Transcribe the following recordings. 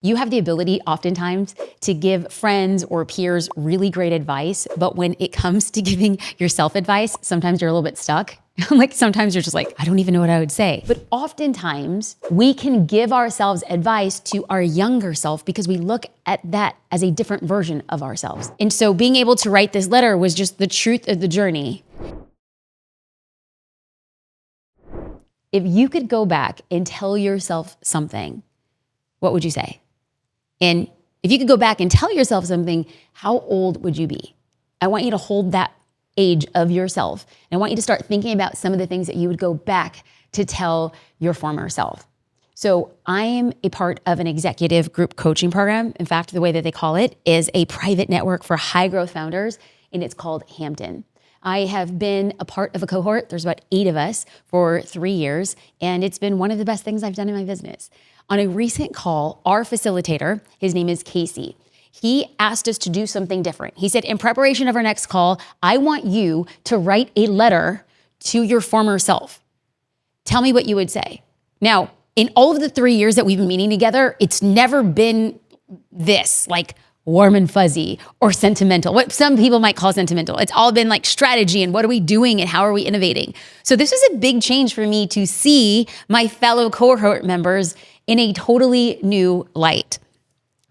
You have the ability oftentimes to give friends or peers really great advice, but when it comes to giving yourself advice, sometimes you're a little bit stuck. Like sometimes you're just like, I don't even know what I would say. But oftentimes we can give ourselves advice to our younger self because we look at that as a different version of ourselves. And so being able to write this letter was just the truth of the journey. If you could go back and tell yourself something, what would you say? And if you could go back and tell yourself something, how old would you be? I want you to hold that age of yourself. And I want you to start thinking about some of the things that you would go back to tell your former self. So I am a part of an executive group coaching program. In fact, the way that they call it is a private network for high growth founders, and it's called Hampton. I have been a part of a cohort. There's about 8 of us for 3 years, and it's been one of the best things I've done in my business. On a recent call, our facilitator, his name is Casey, he asked us to do something different. He said, in preparation of our next call, I want you to write a letter to your former self. Tell me what you would say. Now, in all of the 3 years that we've been meeting together, it's never been this, like warm and fuzzy or sentimental, what some people might call sentimental. It's all been like strategy and what are we doing and how are we innovating? So this was a big change for me to see my fellow cohort members in a totally new light.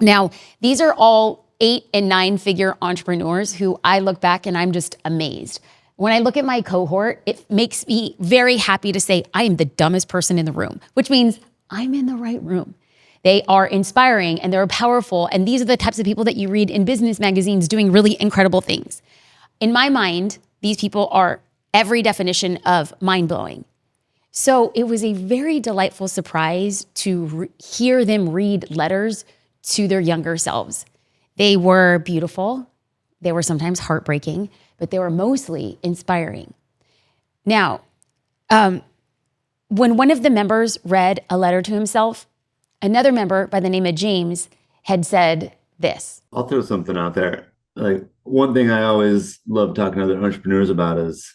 Now, these are all 8 and 9 figure entrepreneurs who I look back and I'm just amazed. When I look at my cohort, it makes me very happy to say I am the dumbest person in the room, which means I'm in the right room. They are inspiring and they're powerful. And these are the types of people that you read in business magazines doing really incredible things. In my mind, these people are every definition of mind-blowing. So it was a very delightful surprise to hear them read letters to their younger selves. They were beautiful. They were sometimes heartbreaking, but they were mostly inspiring. Now, when one of the members read a letter to himself, another member by the name of James had said this. I'll throw something out there. Like one thing I always love talking to other entrepreneurs about is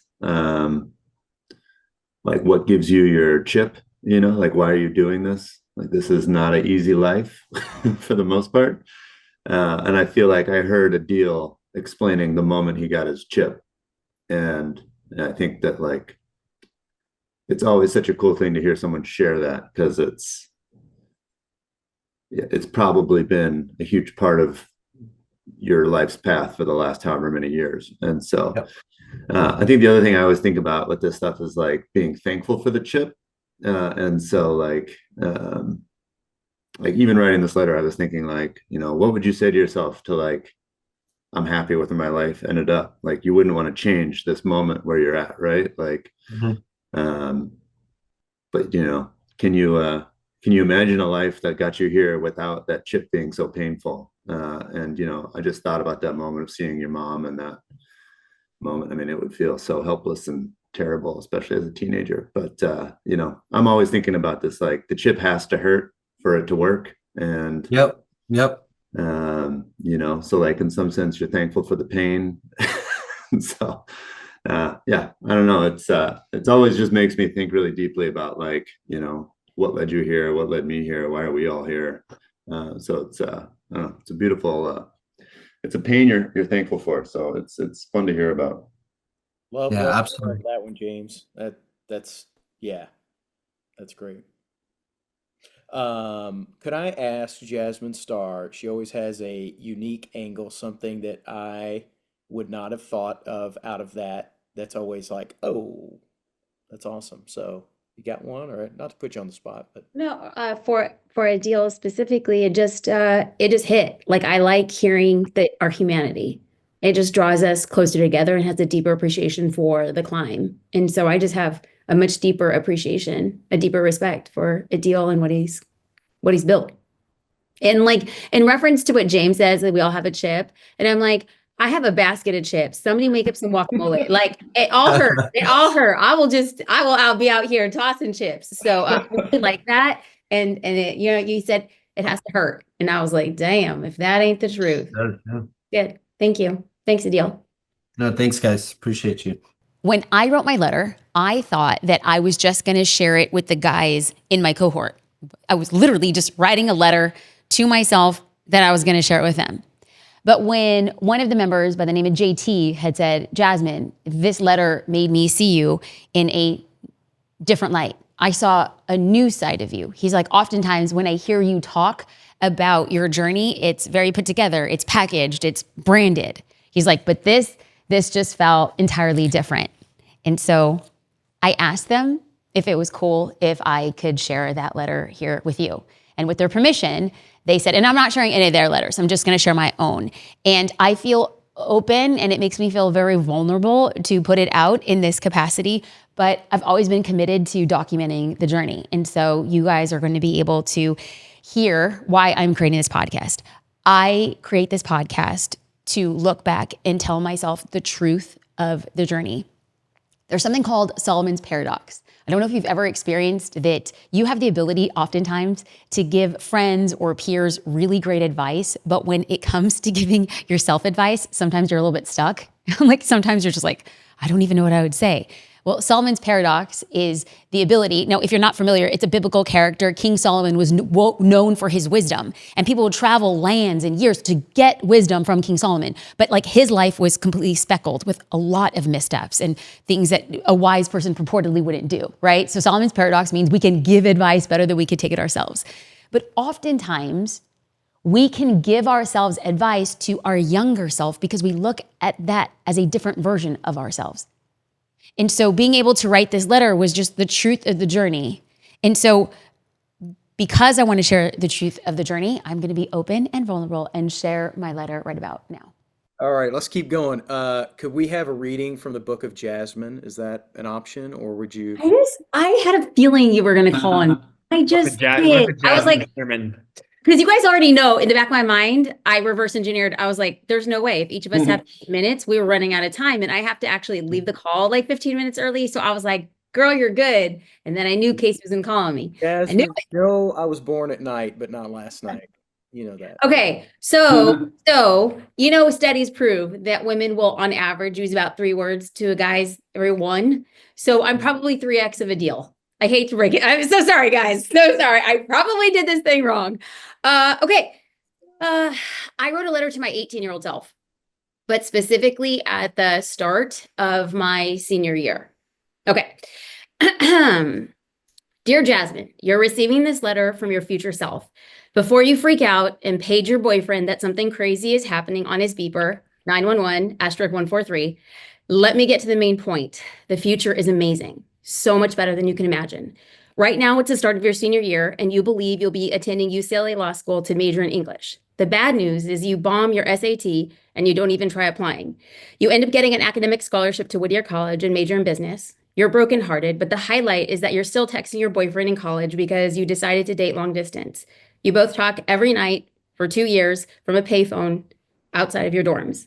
like what gives you your chip, like why are you doing this? Like this is not an easy life for the most part. And I feel like I heard Adil explaining the moment he got his chip. And I think that like, it's always such a cool thing to hear someone share that because it's probably been a huge part of your life's path for the last however many years. And so yep. I think the other thing I always think about with this stuff is like being thankful for the chip. And so like even writing this letter, I was thinking like, what would you say to yourself to like, I'm happy with where my life ended up. Like you wouldn't want to change this moment where you're at, right? Like, but can you imagine a life that got you here without that chip being so painful? And I just thought about that moment of seeing your mom and that moment. I mean, it would feel so helpless and terrible, especially as a teenager. But I'm always thinking about this, like the chip has to hurt for it to work. And yep. So like in some sense you're thankful for the pain. So I don't know. It's always just makes me think really deeply about like, what led you here? What led me here? Why are we all here? So it's a beautiful, it's a pain you're thankful for. So it's fun to hear about. Love absolutely that one, James. That's great. Could I ask Jasmine Starr? She always has a unique angle, something that I would not have thought of out of that. That's always like, oh, that's awesome. So you got one, or not to put you on the spot, but no, for a deal specifically, it just hit. Like I like hearing our humanity. It just draws us closer together and has a deeper appreciation for the climb. And so I just have a much deeper appreciation, a deeper respect for Adil and what he's built. And like in reference to what James says, that we all have a chip, and I'm like, I have a basket of chips. Somebody make up some guacamole. Like it all hurt. I'll be out here tossing chips. So I really like that. And it, you said it has to hurt. And I was like, damn, if that ain't the truth. Good. Thank you. Thanks, Adil. No, thanks guys. Appreciate you. When I wrote my letter, I thought that I was just going to share it with the guys in my cohort. I was literally just writing a letter to myself that I was going to share it with them. But when one of the members by the name of JT had said, Jasmine, this letter made me see you in a different light. I saw a new side of you. He's like, oftentimes when I hear you talk about your journey, it's very put together, it's packaged, it's branded. He's like, but this just felt entirely different. And so I asked them if it was cool if I could share that letter here with you. And with their permission, they said, and I'm not sharing any of their letters, I'm just gonna share my own. And I feel open and it makes me feel very vulnerable to put it out in this capacity, but I've always been committed to documenting the journey. And so you guys are going to be able to hear why I'm creating this podcast. I create this podcast to look back and tell myself the truth of the journey. There's something called Solomon's paradox. I don't know if you've ever experienced that you have the ability oftentimes to give friends or peers really great advice, but when it comes to giving yourself advice, sometimes you're a little bit stuck. Like sometimes you're just like, I don't even know what I would say. Well, Solomon's paradox is the ability. Now, if you're not familiar, it's a biblical character. King Solomon was known for his wisdom, and people would travel lands and years to get wisdom from King Solomon. But like his life was completely speckled with a lot of missteps and things that a wise person purportedly wouldn't do, right? So Solomon's paradox means we can give advice better than we could take it ourselves. But oftentimes, we can give ourselves advice to our younger self because we look at that as a different version of ourselves. And so being able to write this letter was just the truth of the journey. And so because I want to share the truth of the journey, I'm going to be open and vulnerable and share my letter right about now. All right, let's keep going. Could we have a reading from the Book of Jasmine? Is that an option, or would you? I had a feeling you were going to call on. I just did. I was like, because you guys already know in the back of my mind, I reverse engineered. I was like, there's no way. If each of us have 8 minutes, we were running out of time and I have to actually leave the call like 15 minutes early. So I was like, girl, you're good. And then I knew Casey was going to call me. Jasmine, no, I was born at night, but not last night. You know that. Okay. So, studies prove that women will on average use about 3 words to a guy's every 1. So I'm probably 3x of a deal. I hate to break it. I'm so sorry, guys. So sorry. I probably did this thing wrong. Okay. I wrote a letter to my 18-year-old self, but specifically at the start of my senior year. Okay. Dear Jasmine, you're receiving this letter from your future self. Before you freak out and page your boyfriend that something crazy is happening on his beeper, 911 *143, let me get to the main point. The future is amazing. So much better than you can imagine. Right now, it's the start of your senior year, and you believe you'll be attending UCLA Law School to major in English. The bad news is you bomb your SAT and you don't even try applying. You end up getting an academic scholarship to Whittier College and major in business. You're brokenhearted, but the highlight is that you're still texting your boyfriend in college because you decided to date long distance. You both talk every night for 2 years from a payphone outside of your dorms.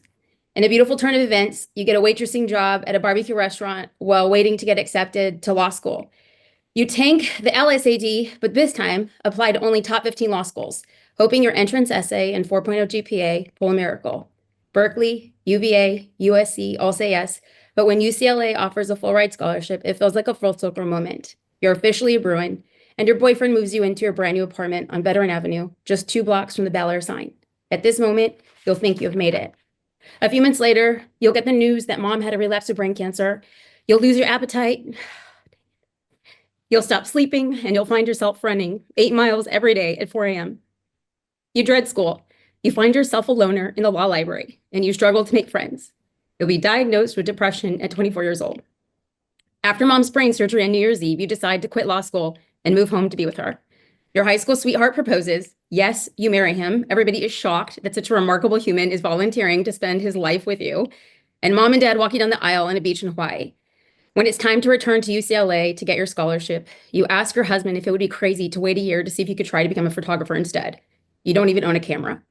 In a beautiful turn of events, you get a waitressing job at a barbecue restaurant while waiting to get accepted to law school. You tank the LSAT, but this time apply to only top 15 law schools, hoping your entrance essay and 4.0 GPA pull a miracle. Berkeley, UVA, USC all say yes, but when UCLA offers a full ride scholarship, it feels like a full circle moment. You're officially a Bruin, and your boyfriend moves you into your brand new apartment on Veteran Avenue, just 2 blocks from the Bel Air sign. At this moment, you'll think you've made it. A few months later, you'll get the news that mom had a relapse of brain cancer. You'll lose your appetite. You'll stop sleeping, and you'll find yourself running 8 miles every day at 4 a.m. You dread school. You find yourself a loner in the law library, and you struggle to make friends. You'll be diagnosed with depression at 24 years old. After mom's brain surgery on New Year's Eve, you decide to quit law school and move home to be with her. Your high school sweetheart proposes. Yes, you marry him. Everybody is shocked that such a remarkable human is volunteering to spend his life with you. And mom and dad walking down the aisle on a beach in Hawaii. When it's time to return to UCLA to get your scholarship, you ask your husband if it would be crazy to wait a year to see if you could try to become a photographer instead. You don't even own a camera.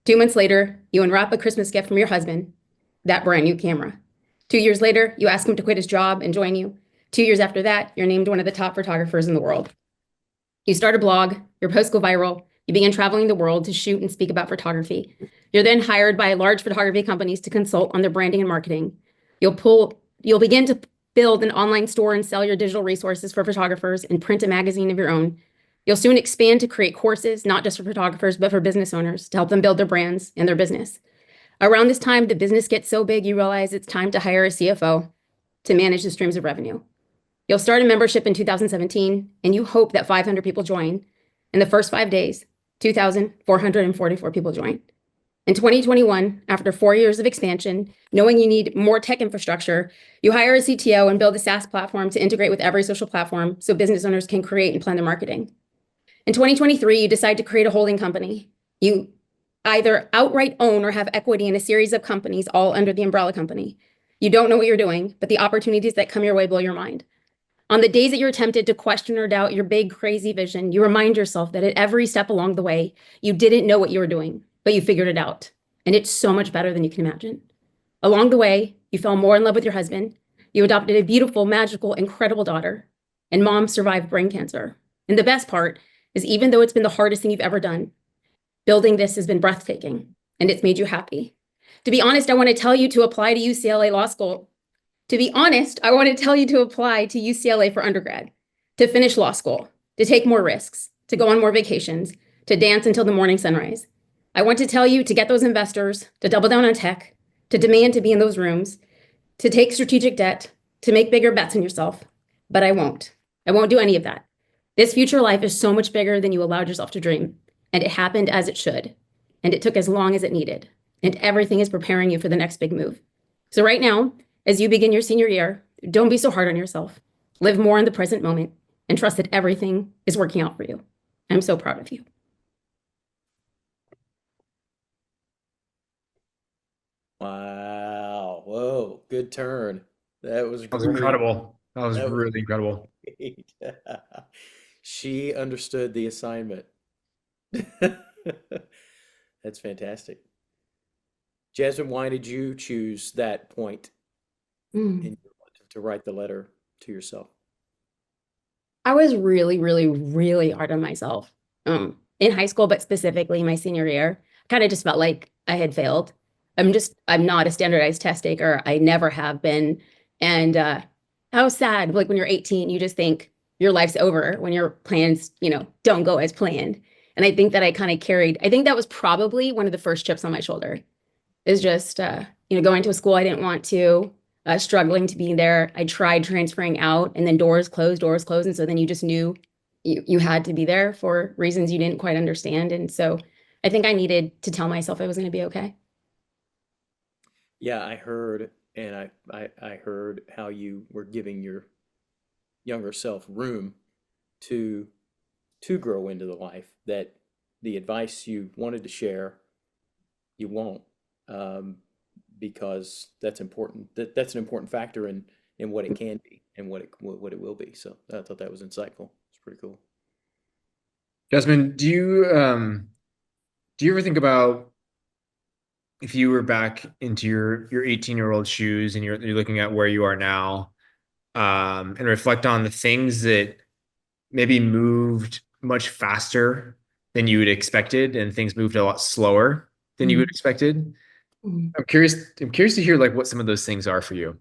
2 months later, you unwrap a Christmas gift from your husband, that brand new camera. 2 years later, you ask him to quit his job and join you. 2 years after that, you're named one of the top photographers in the world. You start a blog, your posts go viral, you begin traveling the world to shoot and speak about photography. You're then hired by large photography companies to consult on their branding and marketing. You'll begin to build an online store and sell your digital resources for photographers and print a magazine of your own. You'll soon expand to create courses, not just for photographers, but for business owners to help them build their brands and their business. Around this time, the business gets so big, you realize it's time to hire a CFO to manage the streams of revenue. You'll start a membership in 2017, and you hope that 500 people join. In the first 5 days, 2,444 people join. In 2021, after 4 years of expansion, knowing you need more tech infrastructure, you hire a CTO and build a SaaS platform to integrate with every social platform so business owners can create and plan their marketing. In 2023, you decide to create a holding company. You either outright own or have equity in a series of companies, all under the umbrella company. You don't know what you're doing, but the opportunities that come your way blow your mind. On the days that you're tempted to question or doubt your big, crazy vision, you remind yourself that at every step along the way, you didn't know what you were doing, but you figured it out. And it's so much better than you can imagine. Along the way, you fell more in love with your husband. You adopted a beautiful, magical, incredible daughter. And mom survived brain cancer. And the best part is, even though it's been the hardest thing you've ever done, building this has been breathtaking, and it's made you happy. To be honest, I want to tell you to apply to UCLA Law School. To be honest, I want to tell you to apply to UCLA for undergrad, to finish law school, to take more risks, to go on more vacations, to dance until the morning sunrise. I want to tell you to get those investors, to double down on tech, to demand to be in those rooms, to take strategic debt, to make bigger bets on yourself. But I won't. I won't do any of that. This future life is so much bigger than you allowed yourself to dream, and it happened as it should, and it took as long as it needed, and everything is preparing you for the next big move. So right now, as you begin your senior year, don't be so hard on yourself. Live more in the present moment and trust that everything is working out for you. I'm so proud of you. Wow. Whoa. Good turn. That was That was great. incredible. That was That was really incredible. great. She understood the assignment. That's fantastic. Jasmine, why did you choose that point Mm. in your life to write the letter to yourself? I was really, really, really hard on myself in high school, but specifically my senior year. Kind of just felt like I had failed. I'm not a standardized test taker. I never have been. And how sad, like when you're 18, you just think your life's over when your plans, don't go as planned. And I think that I think that was probably one of the first chips on my shoulder, is just, going to a school I didn't want to, struggling to be there. I tried transferring out, and then doors closed. And so then you just knew you had to be there for reasons you didn't quite understand. And so I think I needed to tell myself I was going to be okay. Yeah, I heard, and I heard how you were giving your younger self room to grow into the life that the advice you wanted to share, you won't, because that's important. That's an important factor in what it can be and what it will be. So I thought that was insightful. It's pretty cool. Jasmine, do you ever think about if you were back into your 18-year-old shoes and you're looking at where you are now, and reflect on the things that maybe moved much faster than you had expected, and things moved a lot slower than you had expected? Mm. I'm curious to hear like what some of those things are for you.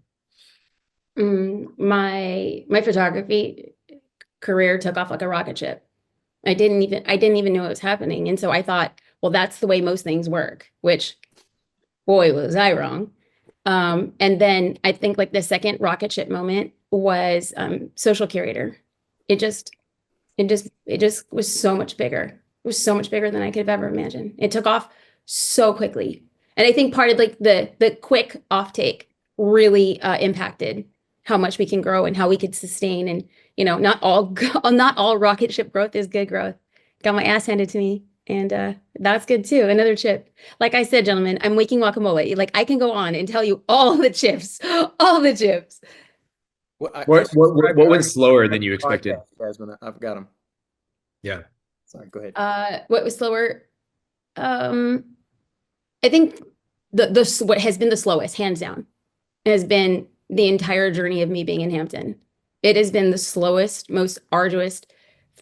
My photography career took off like a rocket ship. I didn't even know it was happening. And so I thought, well, that's the way most things work, which, boy, was I wrong. And then I think like the second rocket ship moment was social curator. It just was so much bigger. It was so much bigger than I could have ever imagined. It took off so quickly. And I think part of like the quick offtake really impacted how much we can grow and how we could sustain. And not all rocket ship growth is good growth. Got my ass handed to me, and that's good too. Another chip. Like I said, gentlemen, I'm waking guacamole. Like I can go on and tell you all the chips, all the chips. Well, What went slower than you expected? Jasmine, I've got them. Yeah. Sorry, go ahead. What was slower? I think what has been the slowest, hands down, has been the entire journey of me being in Hampton. It has been the slowest, most arduous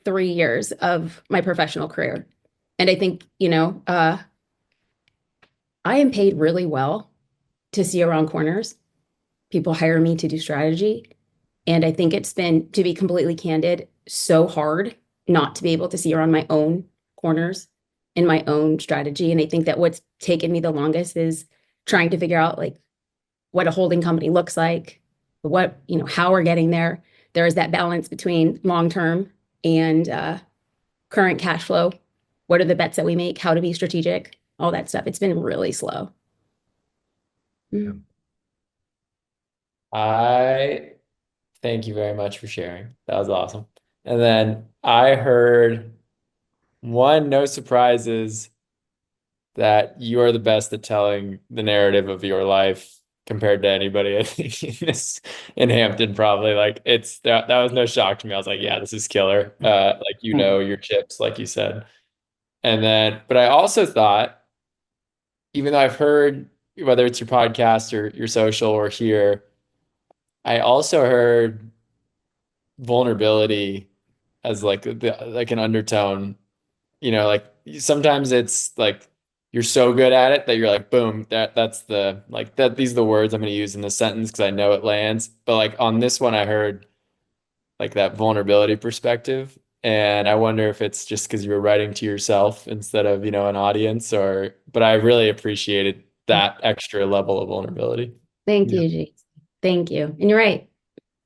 3 years of my professional career. And I think, I am paid really well to see around corners. People hire me to do strategy. And I think it's been, to be completely candid, so hard not to be able to see around my own corners in my own strategy. And I think that what's taken me the longest is trying to figure out like what a holding company looks like, what, how we're getting there. There is that balance between long-term and current cash flow. What are the bets that we make? How to be strategic, all that stuff. It's been really slow. Mm. I thank you very much for sharing. That was awesome. And then I heard one, no surprises, that you are the best at telling the narrative of your life compared to anybody I think in Hampton, probably. Like that was no shock to me. I was like, yeah, this is killer. Like your chips, like you said. And then, but I also thought, even though I've heard whether it's your podcast or your social or here, I also heard vulnerability as like like an undertone. Like sometimes it's like you're so good at it that you're like, boom, that's the like that these are the words I'm going to use in the sentence because I know it lands. But like on this one, I heard like that vulnerability perspective. And I wonder if it's just because you were writing to yourself instead of, an audience, but I really appreciated that extra level of vulnerability. Thank Yeah. you, Jason. Thank you. And you're right.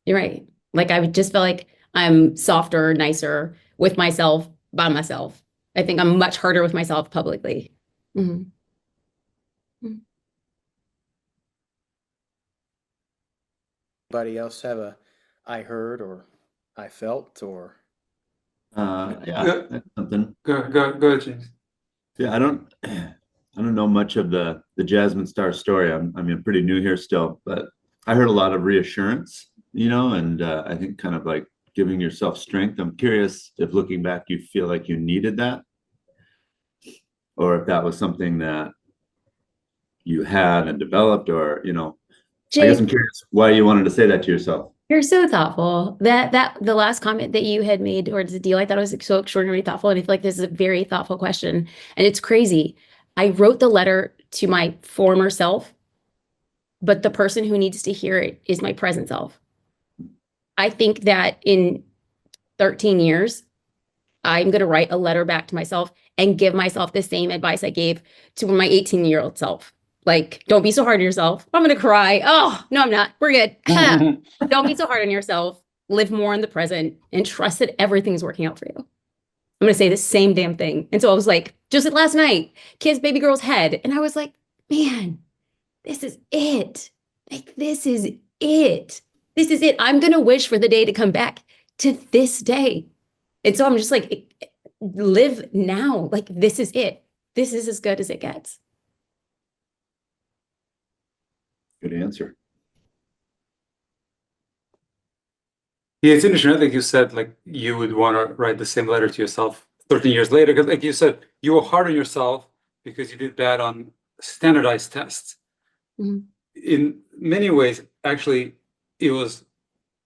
You're right. Like I would just feel like I'm softer, nicer with myself by myself. I think I'm much harder with myself publicly. Mhm. Anybody else have a I heard or I felt or Yeah, that's something. Go ahead, James. Yeah, I don't know much of the Jasmine Star story. I'm pretty new here still, but I heard a lot of reassurance, and I think kind of like giving yourself strength. I'm curious if looking back, you feel like you needed that, or if that was something that you had and developed, or I guess I'm curious why you wanted to say that to yourself. You're so thoughtful. That the last comment that you had made towards the deal, I thought it was so extraordinarily thoughtful. And I feel like this is a very thoughtful question. And it's crazy. I wrote the letter to my former self, but the person who needs to hear it is my present self. I think that in 13 years, I'm going to write a letter back to myself and give myself the same advice I gave to my 18-year-old self. Like, don't be so hard on yourself. I'm going to cry. Oh, no, I'm not. We're good. Don't be so hard on yourself. Live more in the present and trust that everything's working out for you. I'm going to say the same damn thing. And so I was like, just like last night, kiss baby girl's head. And I was like, man, this is it. Like, this is it. This is it. I'm going to wish for the day to come back to this day. And so I'm just like, live now. Like, this is it. This is as good as it gets. Good answer. Yeah, it's interesting. I think you said like you would want to write the same letter to yourself 13 years later, because like you said, you were hard on yourself because you did bad on standardized tests. Mhm. In many ways, actually, it was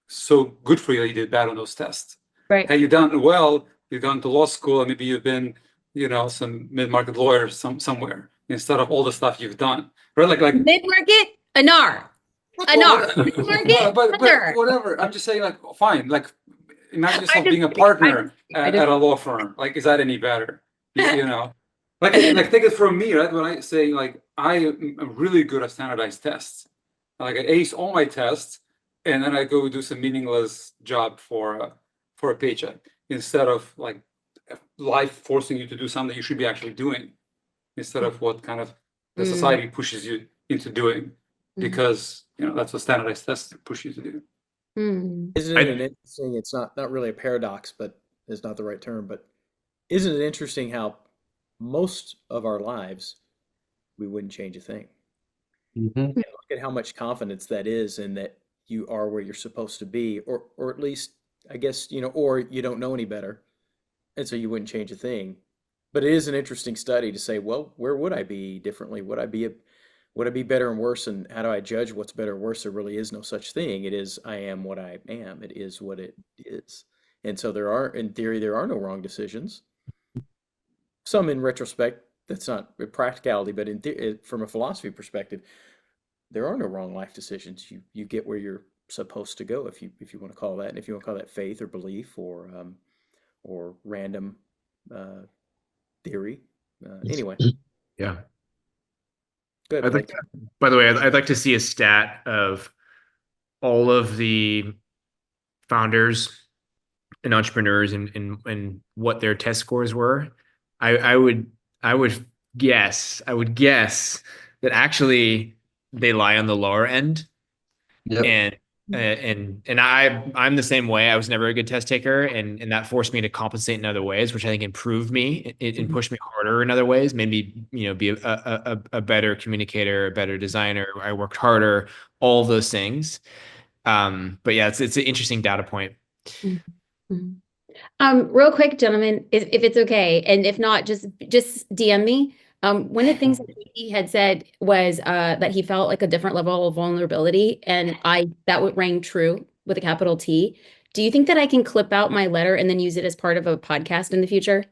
so good for you that you did bad on those tests. Right. Had you done well, you've gone to law school and maybe you've been, some mid-market lawyer somewhere instead of all the stuff you've done. Right? Like Mid-market, Anar. Mid-market, but Heather. whatever. I'm just saying, like, fine. Like, imagine yourself just being a kidding. I'm partner just kidding. at a law firm. Like, is that any better? You know, like take it from me, right? When I say like I am really good at standardized tests, like I ace all my tests, and then I go do some meaningless job for a paycheck instead of like life forcing you to do something you should be actually doing instead of what kind of the society pushes you into doing, because that's what standardized tests push you to do. Isn't it an interesting, it's not really a paradox, but it's not the right term, but isn't it interesting how most of our lives we wouldn't change a thing? And look at how much confidence that is in that you are where you're supposed to be, or at least I guess, or you don't know any better, and so you wouldn't change a thing. But it is an interesting study to say, well, where would I be differently? Would I be better and worse? And how do I judge what's better or worse? There really is no such thing. It is, I am what I am. It is what it is. And so in theory, there are no wrong decisions. Some in retrospect, that's not a practicality, but from a philosophy perspective, there are no wrong life decisions. You get where you're supposed to go, if you want to call that, and if you want to call that faith or belief or or random theory. Anyway, Yeah. go ahead, I'd like Blake. by the way, I'd like to see a stat of all of the founders and entrepreneurs and what their test scores were. I would guess that actually they lie on the lower end. Yep. And I'm the same way. I was never a good test taker, and that forced me to compensate in other ways, which I think improved me and pushed me harder in other ways, made me, be a better communicator, a better designer. I worked harder, all of those things. But yeah, it's an interesting data point. Mhm. Real quick, gentlemen, if it's okay, and if not, just DM me. One of the things that he had said was that he felt like a different level of vulnerability, and that would rang true with a capital T. Do you think that I can clip out my letter and then use it as part of a podcast in the future?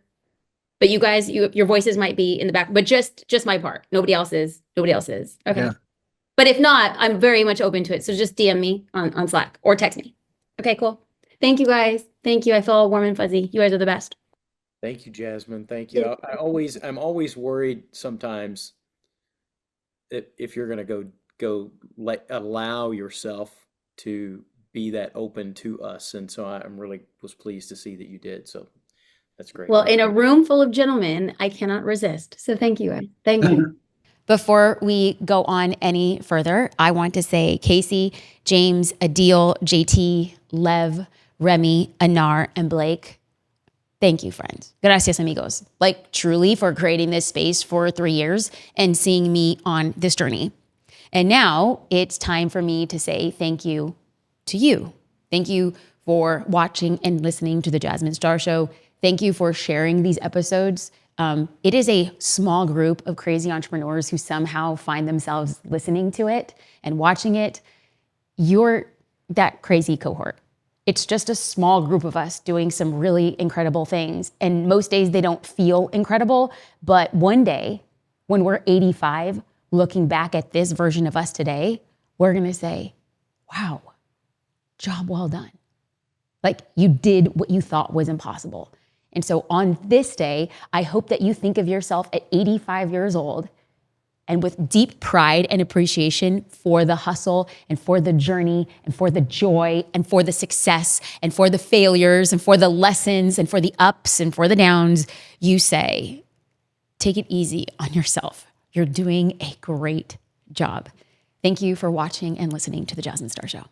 But you guys, your voices might be in the back, but just my part. Nobody else's. Nobody else's. Okay. Yeah. But if not, I'm very much open to it. So just DM me on Slack or text me. Okay, cool. Thank you guys. Thank you. I feel all warm and fuzzy. You guys are the best. Thank you, Jasmine. Thank you. I'm always worried sometimes if you're going to allow yourself to be that open to us. And so I'm really was pleased to see that you did. So that's great. Well, in a room full of gentlemen, I cannot resist. So thank you guys. Thank you. Before we go on any further, I want to say Casey, James, Adil, JT, Lev, Remy, Anar, and Blake, thank you, friends. Gracias, amigos. Like, truly, for creating this space for 3 years and seeing me on this journey. And now it's time for me to say thank you to you. Thank you for watching and listening to the Jasmine Star Show. Thank you for sharing these episodes. It is a small group of crazy entrepreneurs who somehow find themselves listening to it and watching it. You're that crazy cohort. It's just a small group of us doing some really incredible things. And most days they don't feel incredible, but one day when we're 85, looking back at this version of us today, we're gonna say, wow, job well done. Like, you did what you thought was impossible. And so on this day, I hope that you think of yourself at 85 years old and with deep pride and appreciation for the hustle and for the journey and for the joy and for the success and for the failures and for the lessons and for the ups and for the downs, you say, take it easy on yourself. You're doing a great job. Thank you for watching and listening to The Jasmine Star Show.